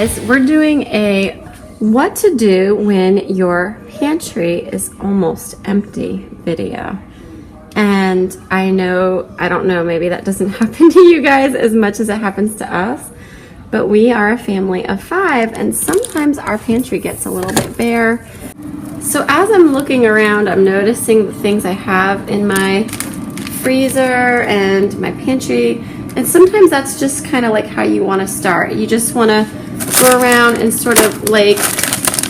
guys, we're doing a what to do when your pantry is almost empty video. And I don't know, maybe that doesn't happen to you guys as much as it happens to us, but we are a family of 5 and sometimes our pantry gets a little bit bare. So as I'm looking around, I'm noticing the things I have in my freezer and my pantry. And sometimes that's just kind of like how you want to start. You just want to go around and sort of like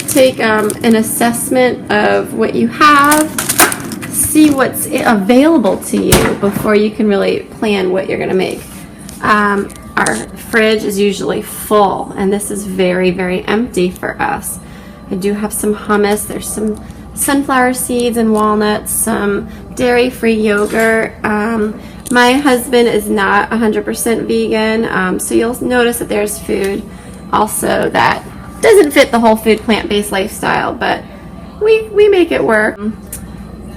take an assessment of what you have, see what's available to you before you can really plan what you're going to make. Our fridge is usually full, and this is very, very empty for us. I do have some hummus. There's some sunflower seeds and walnuts, some dairy-free yogurt. My husband is not 100% vegan, so you'll notice that there's food also that doesn't fit the whole food plant-based lifestyle, but we make it work.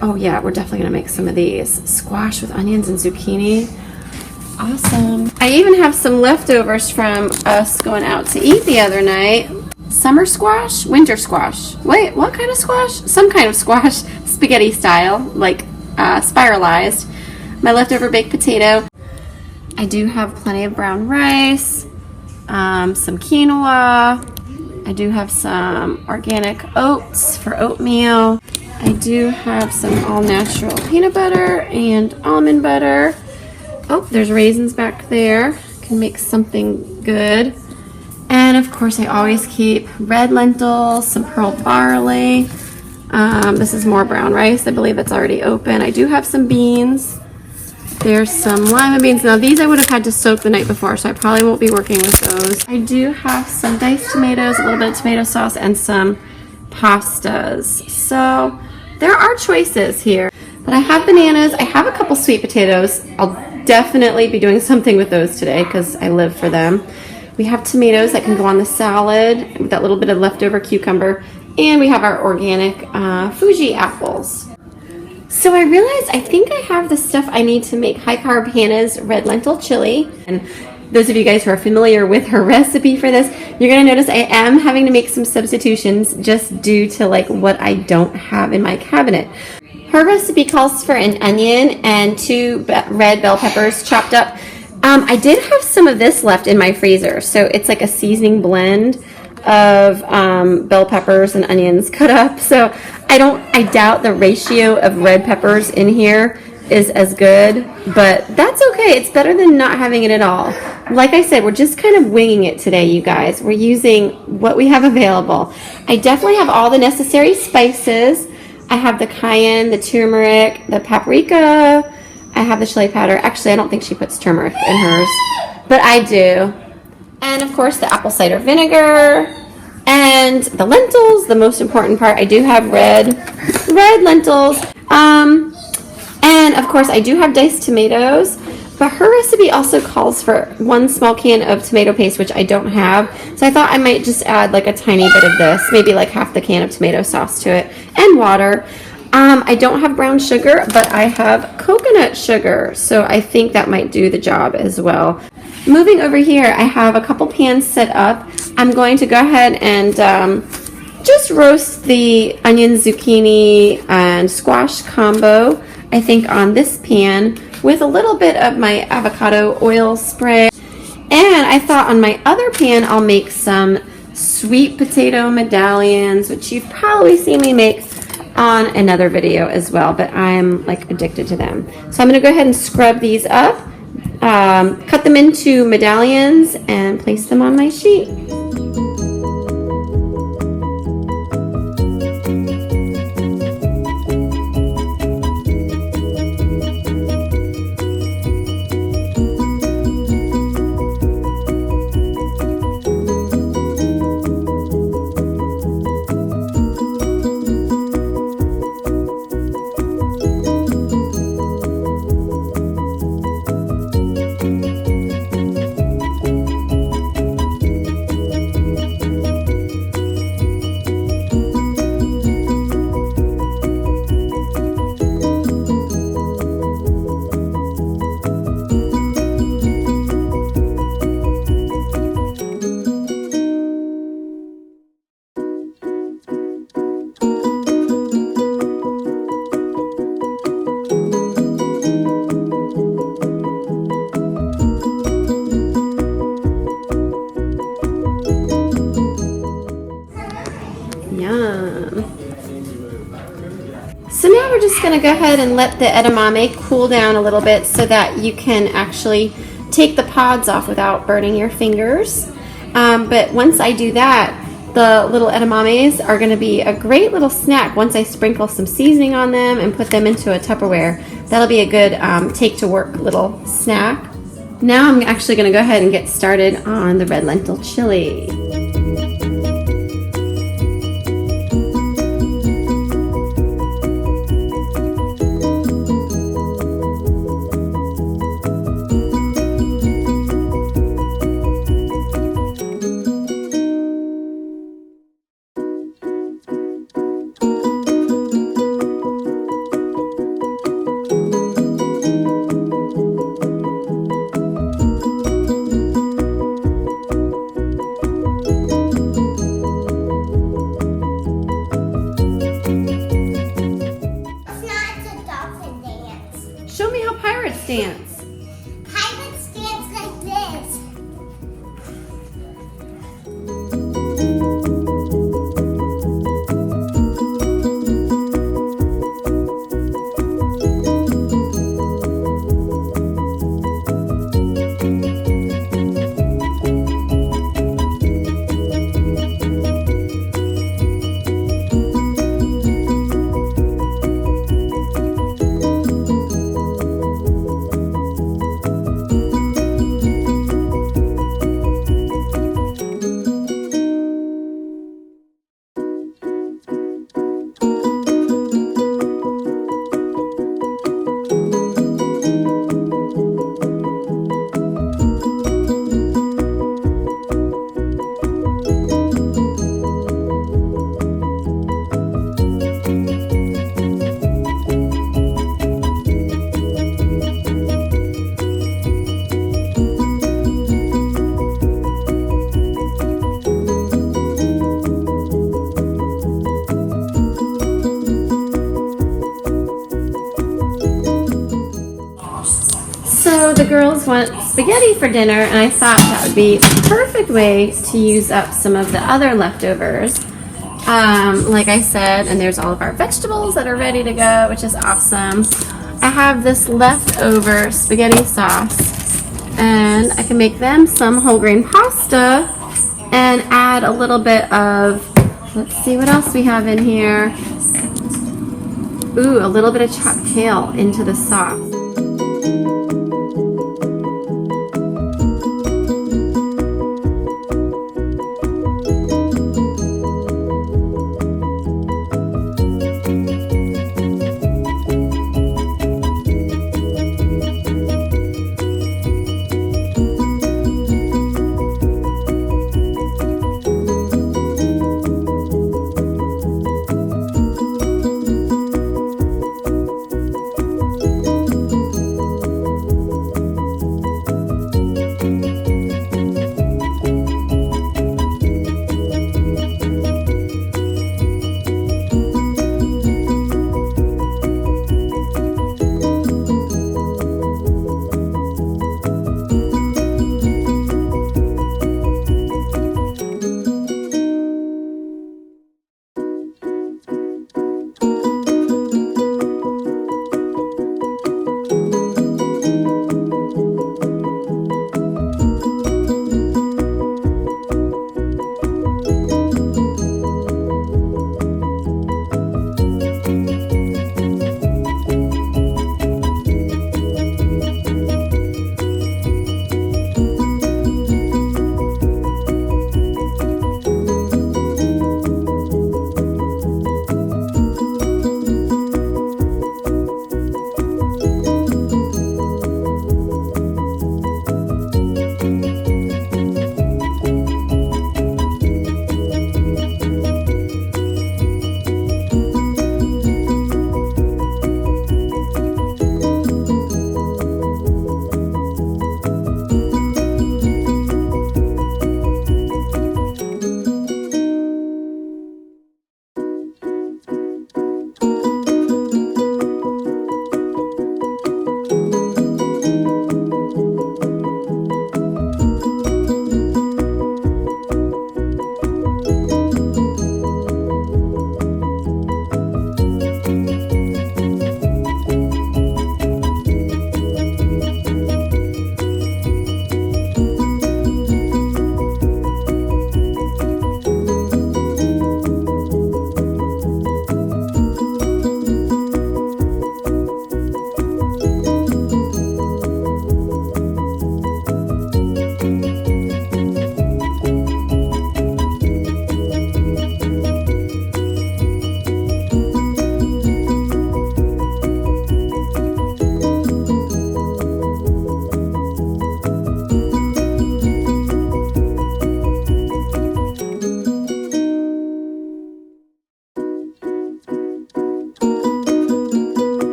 Oh yeah, we're definitely gonna make some of these. Squash with onions and zucchini. Awesome. I even have some leftovers from us going out to eat the other night. Summer squash? Winter squash. Wait, what kind of squash? Some kind of squash, spaghetti style, like spiralized. My leftover baked potato. I do have plenty of brown rice, some quinoa. I do have some organic oats for oatmeal. I do have some all-natural peanut butter and almond butter. Oh, there's raisins back there. Can make something good. And of course, I always keep red lentils, some pearl barley. This is more brown rice. I believe it's already open. I do have some beans. There's some lima beans. Now these I would have had to soak the night before, so I probably won't be working with those. I do have some diced tomatoes, a little bit of tomato sauce, and some pastas. So there are choices here. But I have bananas. I have a couple sweet potatoes. I'll definitely be doing something with those today because I live for them. We have tomatoes that can go on the salad with that little bit of leftover cucumber. And we have our organic Fuji apples. So I realized I think I have the stuff I need to make high-carb Hannah's red lentil chili. And those of you guys who are familiar with her recipe for this, you're going to notice I am having to make some substitutions just due to like what I don't have in my cabinet. Her recipe calls for an onion and 2 red bell peppers chopped up. I did have some of this left in my freezer, so it's like a seasoning blend of bell peppers and onions cut up. So I doubt the ratio of red peppers in here is as good, but that's okay. It's better than not having it at all. Like I said, we're just kind of winging it today, you guys. We're using what we have available. I definitely have all the necessary spices. I have the cayenne, the turmeric, the paprika. I have the chili powder. Actually, I don't think she puts turmeric in hers, but I do. And of course, the apple cider vinegar and the lentils, the most important part. I do have red lentils. And of course, I do have diced tomatoes, but her recipe also calls for 1 small can of tomato paste, which I don't have. So I thought I might just add like a tiny bit of this, maybe like half the can of tomato sauce to it, and water. I don't have brown sugar, but I have coconut sugar, so I think that might do the job as well. Moving over here, I have a couple pans set up. I'm going to go ahead and just roast the onion, zucchini, and squash combo, I think, on this pan with a little bit of my avocado oil spray. And I thought on my other pan, I'll make some sweet potato medallions, which you've probably seen me make on another video as well, but I'm like addicted to them. So I'm going to go ahead and scrub these up, cut them into medallions, and place them on my sheet. going to go ahead and let the edamame cool down a little bit so that you can actually take the pods off without burning your fingers. But once I do that, the little edamames are going to be a great little snack once I sprinkle some seasoning on them and put them into a Tupperware. That'll be a good take to work little snack. Now I'm actually going to go ahead and get started on the red lentil chili. Show me how pirates dance. Pirates dance like this. So the girls want spaghetti for dinner, and I thought that would be a perfect way to use up some of the other leftovers. Like I said, and there's all of our vegetables that are ready to go, which is awesome. I have this leftover spaghetti sauce, and I can make them some whole grain pasta and add a little bit of, let's see what else we have in here. Ooh, a little bit of chopped kale into the sauce.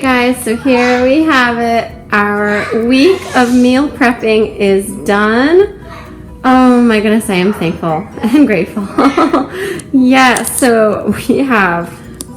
right, guys, so here we have it. Our week of meal prepping is done. Oh my goodness, I am thankful and grateful. Yeah, so we have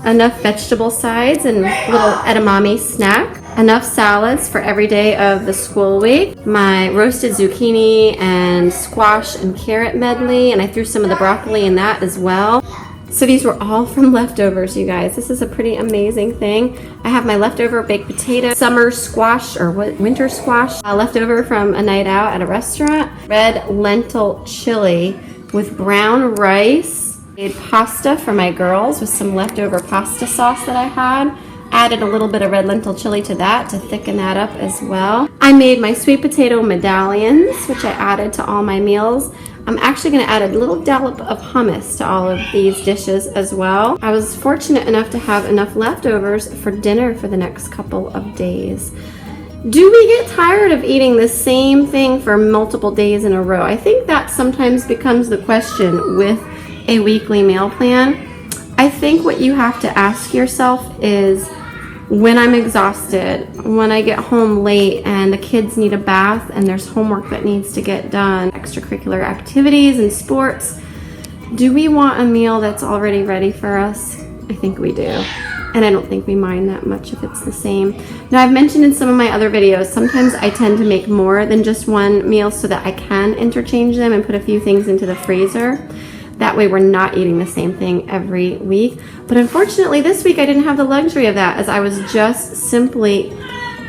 enough vegetable sides and little edamame snack, enough salads for every day of the school week, my roasted zucchini and squash and carrot medley, and I threw some of the broccoli in that as well. So these were all from leftovers, you guys. This is a pretty amazing thing. I have my leftover baked potato, summer squash or winter squash, leftover from a night out at a restaurant, red lentil chili with brown rice, made pasta for my girls with some leftover pasta sauce that I had. Added a little bit of red lentil chili to that to thicken that up as well. I made my sweet potato medallions, which I added to all my meals. I'm actually going to add a little dollop of hummus to all of these dishes as well. I was fortunate enough to have enough leftovers for dinner for the next couple of days. Do we get tired of eating the same thing for multiple days in a row? I think that sometimes becomes the question with a weekly meal plan. I think what you have to ask yourself is, when I'm exhausted, when I get home late and the kids need a bath and there's homework that needs to get done, extracurricular activities and sports, do we want a meal that's already ready for us? I think we do. And I don't think we mind that much if it's the same. Now, I've mentioned in some of my other videos, sometimes I tend to make more than just one meal so that I can interchange them and put a few things into the freezer. That way we're not eating the same thing every week. But unfortunately this week I didn't have the luxury of that, as I was just simply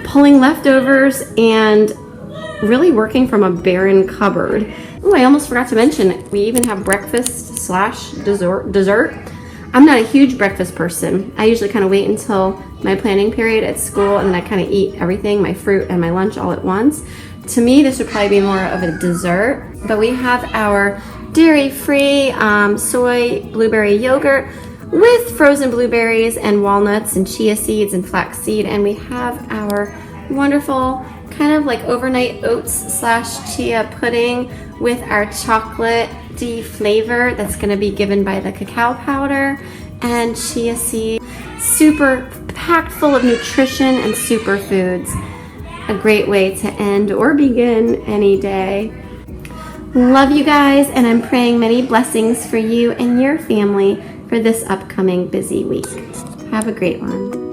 pulling leftovers and really working from a barren cupboard. Oh, I almost forgot to mention, we even have breakfast slash dessert. I'm not a huge breakfast person. I usually kind of wait until my planning period at school and then I kind of eat everything, my fruit and my lunch all at once. To me, this would probably be more of a dessert. But we have our dairy-free soy blueberry yogurt with frozen blueberries and walnuts and chia seeds and flaxseed, and we have our wonderful kind of like overnight oats slash chia pudding with our chocolate-y flavor that's going to be given by the cacao powder and chia seed. Super packed full of nutrition and superfoods. A great way to end or begin any day. Love you guys, and I'm praying many blessings for you and your family for this upcoming busy week. Have a great one.